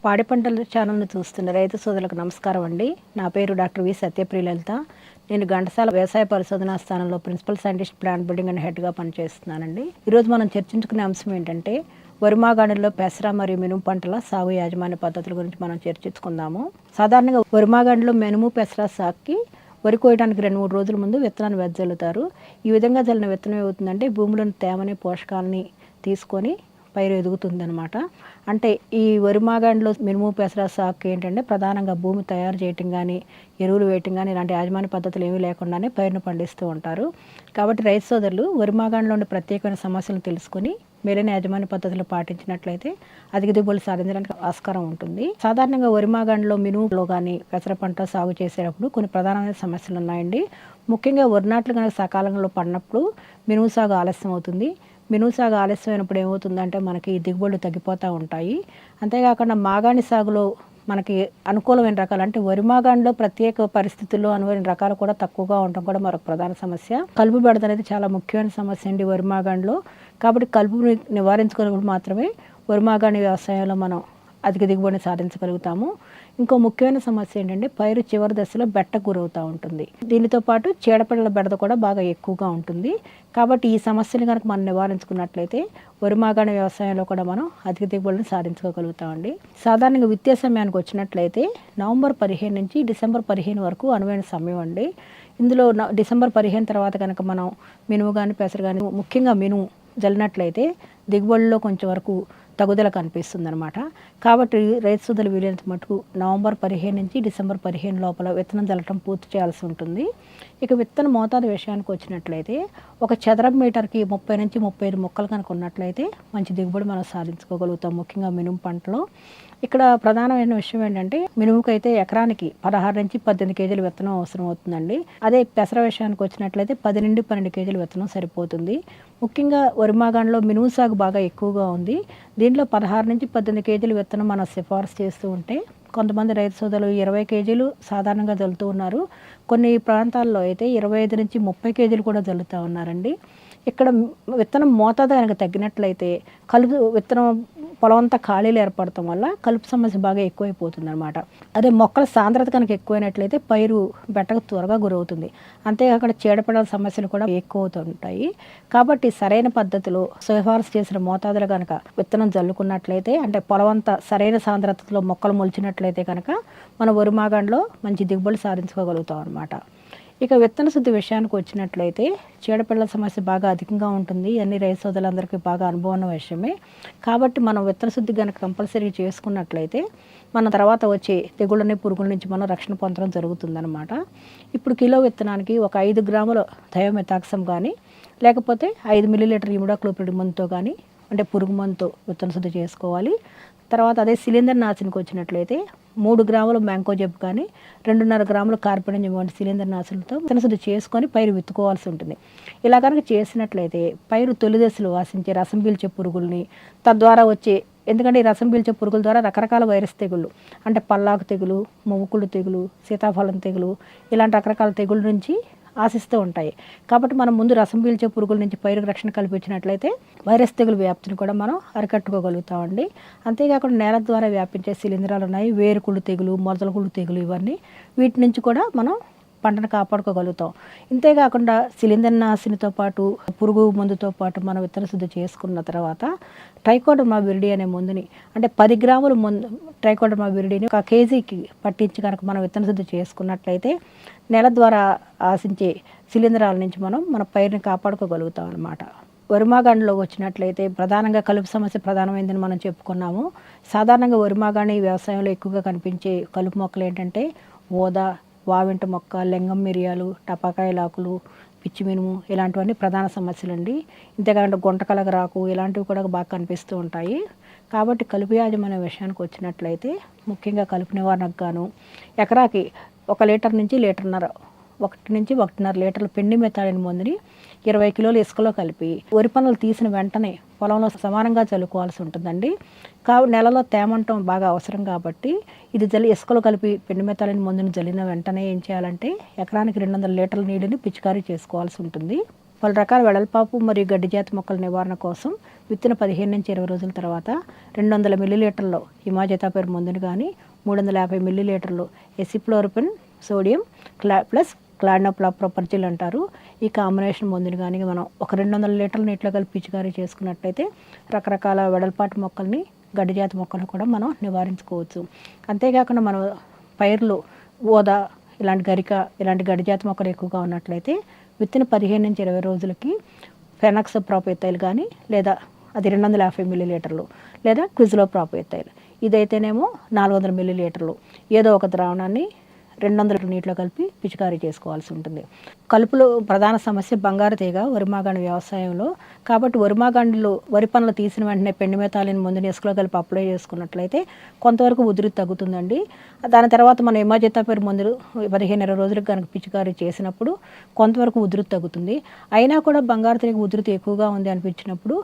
పాడి పంటల ఛానల్ని చూస్తున్న రైతు సోదరులకు నమస్కారం అండి. నా పేరు డాక్టర్ వి సత్యప్రియ లలిత. నేను ఘంటసాల వ్యవసాయ పరిశోధనా స్థానంలో principal scientist plant breeding and హెడ్గా పనిచేస్తున్నానండి. ఈరోజు మనం చర్చించుకునే అంశం ఏంటంటే వరి మాగాణుల్లో పెసర మరియు మినుము పంటల సాగు యాజమాన్య పద్ధతుల గురించి మనం చర్చించుకుందాము. సాధారణంగా వరి మాగాణుల్లో మినుము పెసర సాగుకి వరి కోయడానికి 2-3 రోజుల ముందు విత్తనాన్ని వెదజల్లుతారు. ఈ విధంగా జల్లిన విత్తనం ఏమవుతుందంటే భూమిలోని తేమని పోషకాలని తీసుకొని పైరు ఎదుగుతుందనమాట. అంటే ఈ వరి మాగాణిలో మినుము పెసర సాగుకి ఏంటంటే ప్రధానంగా భూమి తయారు చేయటం కానీ ఎరువులు వేయటం కానీ ఇలాంటి యాజమాన్య పద్ధతులు ఏమీ లేకుండానే పైరును పండిస్తూ ఉంటారు. కాబట్టి రైతు సోదరులు వరి మాగాణిలోని ప్రత్యేకమైన సమస్యలను తెలుసుకొని మేలైన యాజమాన్య పద్ధతులు పాటించినట్లయితే అధిక దిగుబడులు సాధించడానికి ఆస్కారం ఉంటుంది. సాధారణంగా వరి మాగాణిలో మినుములో కానీ పెసర పంట సాగు చేసేటప్పుడు కొన్ని ప్రధానమైన సమస్యలు ఉన్నాయండి. ముఖ్యంగా వరి నాట్లు కనుక సకాలంలో పడినప్పుడు మినుము సాగు ఆలస్యం అవుతుంది. మినుము సాగు ఆలస్యమైనప్పుడు ఏమవుతుందంటే మనకి దిగుబడులు తగ్గిపోతూ ఉంటాయి. అంతేకాకుండా మాగాణి సాగులో మనకి అనుకూలమైన రకాలు అంటే వరి మాగాణిలో ప్రత్యేక పరిస్థితుల్లో అనువైన రకాలు కూడా తక్కువగా ఉండడం కూడా మరొక ప్రధాన సమస్య. కలుపు బెడద అనేది చాలా ముఖ్యమైన సమస్య అండి వరి మాగాణిలో. కాబట్టి కలుపుని నివారించుకోవడం మాత్రమే వరి మాగాణి వ్యవసాయంలో మనం అధిక దిగుబడిని సాధించగలుగుతాము. ఇంకో ముఖ్యమైన సమస్య ఏంటంటే పైరు చివరి దశలో బెట్టకు గురవుతూ ఉంటుంది. దీనితో పాటు చీడపీడల బెడద కూడా బాగా ఎక్కువగా ఉంటుంది. కాబట్టి ఈ సమస్యలు కనుక మనం నివారించుకున్నట్లయితే వరి మాగాణి వ్యవసాయంలో కూడా మనం అధిక దిగుబడిని సాధించుకోగలుగుతామండి. సాధారణంగా విత్తే సమయానికి వచ్చినట్లయితే నవంబర్ 15 నుంచి డిసెంబర్ 15 వరకు అనువైన సమయం అండి. ఇందులో డిసెంబర్ 15 తర్వాత కనుక మనం మినుము కానీ పెసర కానీ ముఖ్యంగా మినుము జల్లినట్లయితే దిగుబడిలో కొంచెం వరకు తగుదల కనిపిస్తుంది అనమాట. కాబట్టి రైతు సోదరులు వీలైనంత మటుకు నవంబర్ 15 నుంచి డిసెంబర్ 15 లోపల విత్తనం చల్లటం పూర్తి చేయాల్సి ఉంటుంది. ఇక విత్తన మోతాదు విషయానికి వచ్చినట్లయితే ఒక చదరపు మీటర్కి 30 నుంచి 35 మొక్కలు కనుక ఉన్నట్లయితే మంచి దిగుబడి మనం సాధించుకోగలుగుతాం. ముఖ్యంగా మినుము పంటలో ఇక్కడ ప్రధానమైన విషయం ఏంటంటే మినుముకైతే ఎకరానికి 16 నుంచి 18 కేజీల విత్తనం అవసరం అవుతుందండి. అదే పెసర విషయానికి వచ్చినట్లయితే 10 నుండి 12 కేజీల విత్తనం సరిపోతుంది. ముఖ్యంగా వరి మాగాణిలో మినుము సాగు బాగా ఎక్కువగా ఉంది. దీంట్లో 16 నుంచి 18 కేజీల విత్తనం మనం సిఫార్సు చేస్తూ ఉంటే కొంతమంది రైతు సోదరులు 20 కేజీలు సాధారణంగా జల్లుతూ ఉన్నారు. కొన్ని ప్రాంతాల్లో అయితే 25 నుంచి 30 కేజీలు కూడా జల్లుతూ ఉన్నారండి. ఇక్కడ విత్తనం మోతాదు కనుక తగ్గినట్లయితే కలుపు విత్తనం పొలం అంతా ఖాళీలు ఏర్పడటం వల్ల కలుపు సమస్య బాగా ఎక్కువైపోతుంది అనమాట. అదే మొక్కల సాంద్రత కనుక ఎక్కువైనట్లయితే పైరు బెట్టకు త్వరగా గురవుతుంది. అంతేకాకుండా చీడపీడల సమస్యలు కూడా ఎక్కువ అవుతుంటాయి. కాబట్టి సరైన పద్ధతిలో సిఫారసు చేసిన మోతాదులు కనుక విత్తనం జల్లుకున్నట్లయితే అంటే పొలం అంతా సరైన సాంద్రతలో మొక్కలు మొలిచినట్లయితే కనుక మన వరి మాగాణిలో మంచి దిగుబడి సాధించుకోగలుగుతాం అనమాట. ఇక విత్తన శుద్ధి విషయానికి వచ్చినట్లయితే చీడపీడల సమస్య బాగా అధికంగా ఉంటుంది. అన్ని రైతు సోదరులందరికీ బాగా అనుభవం ఉన్న విషయమే. కాబట్టి మనం విత్తన శుద్ధి కనుక కంపల్సరీ చేసుకున్నట్లయితే మన తర్వాత వచ్చే తెగుళ్ళని పురుగుల నుంచి మనం రక్షణ పొందడం జరుగుతుందన్నమాట. ఇప్పుడు కిలో విత్తనానికి ఒక 5 గ్రాముల థయోమెథాక్సమ్ కానీ లేకపోతే 5 మిల్లీలీటర్ ఇమిడాక్లోపిడ్ మందుతో కానీ అంటే పురుగు మందుతో విత్తన శుద్ధి చేసుకోవాలి. తర్వాత అదే శిలీంద్ర నాశనికి వచ్చినట్లయితే 3 గ్రాముల మ్యాంకోజెబ్ కానీ 2.5 గ్రాముల కార్బనిజం వంటి శిలీంద్ర నాశులతో విత్తన శుద్ధి చేసుకొని పైరు విత్తుకోవాల్సి ఉంటుంది. ఇలా కనుక చేసినట్లయితే పైరు తొలి దశలో ఆశించే రసం పీల్చే పురుగుల్ని తద్వారా వచ్చే ఎందుకంటే ఈ రసం పీల్చే పురుగుల ద్వారా రకరకాల వైరస్ తెగుళ్ళు అంటే పల్లాకు తెగులు, మొవ్వుకుళ్ళు తెగులు, సీతాఫలం తెగులు ఇలాంటి రకరకాల తెగుళ్ళ నుంచి ఆశిస్తూ ఉంటాయి. కాబట్టి మనం ముందు రసం పీల్చే పురుగుల నుంచి పైరుకు రక్షణ కల్పించినట్లయితే వైరస్ తెగులు వ్యాప్తిని కూడా మనం అరికట్టుకోగలుగుతామండి. అంతేకాకుండా నేల ద్వారా వ్యాపించే శిలీంధ్రాలు ఉన్నాయి, వేరుకుళ్ళు తెగులు, మొదలకుళ్ళు తెగులు ఇవన్నీ వీటి నుంచి కూడా మనం పంటను కాపాడుకోగలుగుతాం. ఇంతేకాకుండా శిలీంద్ర నాశినితో పాటు పురుగు మందుతో పాటు మనం విత్తన శుద్ధి చేసుకున్న తర్వాత ట్రైకోడర్మా విరిడి అనే మందుని అంటే 10 గ్రాముల ట్రైకోడర్మా విరిడిని 1 కేజీకి పట్టించి కనుక మనం విత్తన శుద్ధి చేసుకున్నట్లయితే నేల ద్వారా ఆశించే శిలీంధ్రాల నుంచి మనం మన పైరుని కాపాడుకోగలుగుతాం అన్నమాట. వరి మాగాణిలో వచ్చినట్లయితే ప్రధానంగా కలుపు సమస్య ప్రధానమైందని మనం చెప్పుకున్నాము. సాధారణంగా వరి మాగాణి వ్యవసాయంలో ఎక్కువగా కనిపించే కలుపు మొక్కలు ఏంటంటే ఓద, వావింట మొక్క, లెంగం మిరియాలు, టపాకాయలాకులు, పిచ్చి మినుము ఇలాంటివన్నీ ప్రధాన సమస్యలు అండి. ఇంతేకాకుండా గుంటకలగరాకు ఇలాంటివి కూడా బాగా కనిపిస్తూ ఉంటాయి. కాబట్టి కలుపు యాజమాన్య విషయానికి వచ్చినట్లయితే ముఖ్యంగా కలుపు నివారణకు గాను ఎకరాకి 1 లీటర్ నుంచి 1 నుంచి 1.5 లీటర్ల పెండి మెథాడిన్ మందుని 20 కిలోల ఇసుకలో కలిపి వరి పనులు తీసిన వెంటనే పొలంలో సమానంగా చల్లుకోవాల్సి ఉంటుందండి. నెలలో తేమంటం బాగా అవసరం కాబట్టి ఇది ఇసుకలో కలిపి పెండి మెథాడిన్ మందుని జల్లిన వెంటనే ఏం చేయాలంటే ఎకరానికి 200 లీటర్ల నీటిని పిచికారీ చేసుకోవాల్సి ఉంటుంది. పలు రకాల వెడల్పాపు మరియు గడ్డి జాతి మొక్కల నివారణ కోసం విత్తిన 15 నుంచి 20 రోజుల తర్వాత 200 మిల్లీలీటర్లు ఇమాజెతాపైర్ మందుని కానీ 350 మిల్లీలీటర్లు ఎసిప్లోర్పిన్ సోడియం ప్లస్ క్లాడినోప్రోపర్జిల్ అంటారు. ఈ కాంబినేషన్ మందుని కానీ మనం ఒక 200 లీటర్ల నీటిలో కలిపి పిచికారీ చేసుకున్నట్లయితే రకరకాల వెడల్పాటి మొక్కల్ని గడ్డి జాతి మొక్కలను కూడా మనం నివారించుకోవచ్చు. అంతేకాకుండా మనం పైర్లు ఓద ఇలాంటి గరిక ఇలాంటి గడ్డి జాతి మొక్కలు ఎక్కువగా ఉన్నట్లయితే విత్తిన 15 నుంచి 20 రోజులకి ఫెనాక్స్ ప్రాపేతైల్ కానీ లేదా అది 250 మిల్లీలీటర్లు లేదా క్విజ్లో ప్రాపేతైల్ ఇదైతేనేమో 400 మిల్లీలీటర్లు ఏదో ఒక ద్రావణాన్ని 200 నీటిలో కలిపి పిచికారీ చేసుకోవాల్సి ఉంటుంది. కలుపులో ప్రధాన సమస్య బంగారు తీగ వరిమాగాండి వ్యవసాయంలో. కాబట్టి వరిమాగాండిలో వరి పనులు తీసిన వెంటనే పెండిమెతాలిన్ మందుని ఇసుకలో కలిపి అప్లై చేసుకున్నట్లయితే కొంతవరకు ఉధృతి తగ్గుతుందండి. దాని తర్వాత మనం ఇమాజెతాపైర్ మందులు 15-20 రోజులకు కనుక పిచికారీ చేసినప్పుడు కొంతవరకు ఉధృతి తగ్గుతుంది. అయినా కూడా బంగారు తీగ ఉధృతి ఎక్కువగా ఉంది అనిపించినప్పుడు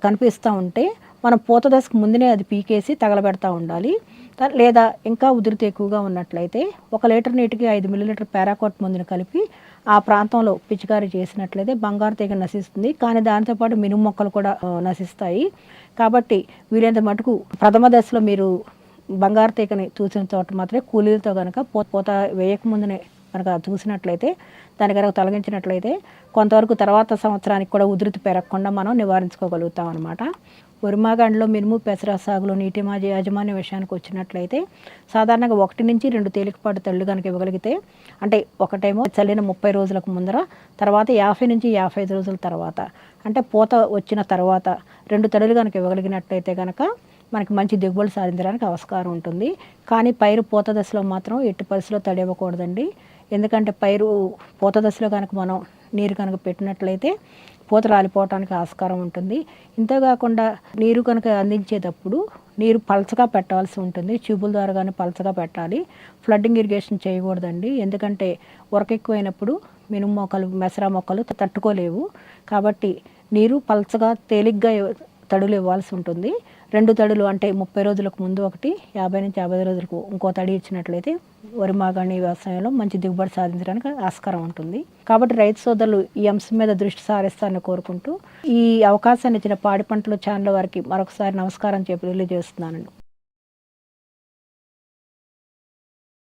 కనిపిస్తూ ఉంటే మనం పూత దశకు ముందునే అది పీకేసి తగలబెడతా ఉండాలి. లేదా ఇంకా ఉధృతి ఎక్కువగా ఉన్నట్లయితే 1 లీటర్ నీటికి 5 మిల్లీలీటర్ పారాకోట్ మందుని కలిపి ఆ ప్రాంతంలో పిచికారీ చేసినట్లయితే బంగారు తీగ నశిస్తుంది. కానీ దాంతోపాటు మినుము మొక్కలు కూడా నశిస్తాయి. కాబట్టి వీలైనంత మటుకు ప్రథమ దశలో మీరు బంగారు తీగని చూసిన చోట మాత్రమే కూలీలతో కనుక పూత వేయకముందునే కనుక చూసినట్లయితే దాన్ని కనుక తొలగించినట్లయితే కొంతవరకు తర్వాత సంవత్సరానికి కూడా ఉధృతి పెరగకుండా మనం నివారించుకోగలుగుతాం అన్నమాట. వరిమాగాండిలో మినుము పెసర సాగులో నీటి యాజమాన్య విషయానికి వచ్చినట్లయితే సాధారణంగా 1 నుంచి 2 తేలికపాటి తళ్ళు కనుక ఇవ్వగలిగితే అంటే ఒకటేమో చల్లిన 30 రోజులకు ముందర తర్వాత 50 నుంచి 55 రోజుల తర్వాత అంటే పూత వచ్చిన తర్వాత 2 తడులు కనుక ఇవ్వగలిగినట్లయితే కనుక మనకి మంచి దిగుబడి సాధించడానికి ఆస్కారం ఉంటుంది. కానీ పైరు పూత దశలో మాత్రం ఎట్టి పరిస్థితిలో తడి ఇవ్వకూడదండి. ఎందుకంటే పైరు పూత దశలో కనుక మనం నీరు కనుక పెట్టినట్లయితే పూత రాలిపోవడానికి ఆస్కారం ఉంటుంది. ఇంతేకాకుండా నీరు కనుక అందించేటప్పుడు నీరు పలచగా పెట్టాల్సి ఉంటుంది. ట్యూబుల ద్వారా కానీ పలచగా పెట్టాలి. ఫ్లడ్డింగ్ ఇరిగేషన్ చేయకూడదండి. ఎందుకంటే ఉరక ఎక్కువైనప్పుడు మినుము మొక్కలు మెసరా మొక్కలు తట్టుకోలేవు. కాబట్టి నీరు పలచగా తేలిగ్గా తడులు ఇవ్వాల్సి ఉంటుంది. 2 తడులు అంటే 30 రోజులకు ముందు ఒకటి 50 నుంచి 50 రోజులకు ఇంకో తడి ఇచ్చినట్లయితే వరి మాగాణి వ్యవసాయంలో మంచి దిగుబడి సాధించడానికి ఆస్కారం ఉంటుంది. కాబట్టి రైతు సోదరులు ఈ అంశం మీద దృష్టి సారిస్తారని కోరుకుంటూ ఈ అవకాశాన్ని ఇచ్చిన పాడి పంటలు ఛానల్ వారికి మరొకసారి నమస్కారం చెప్పి తెలియజేస్తున్నానండి.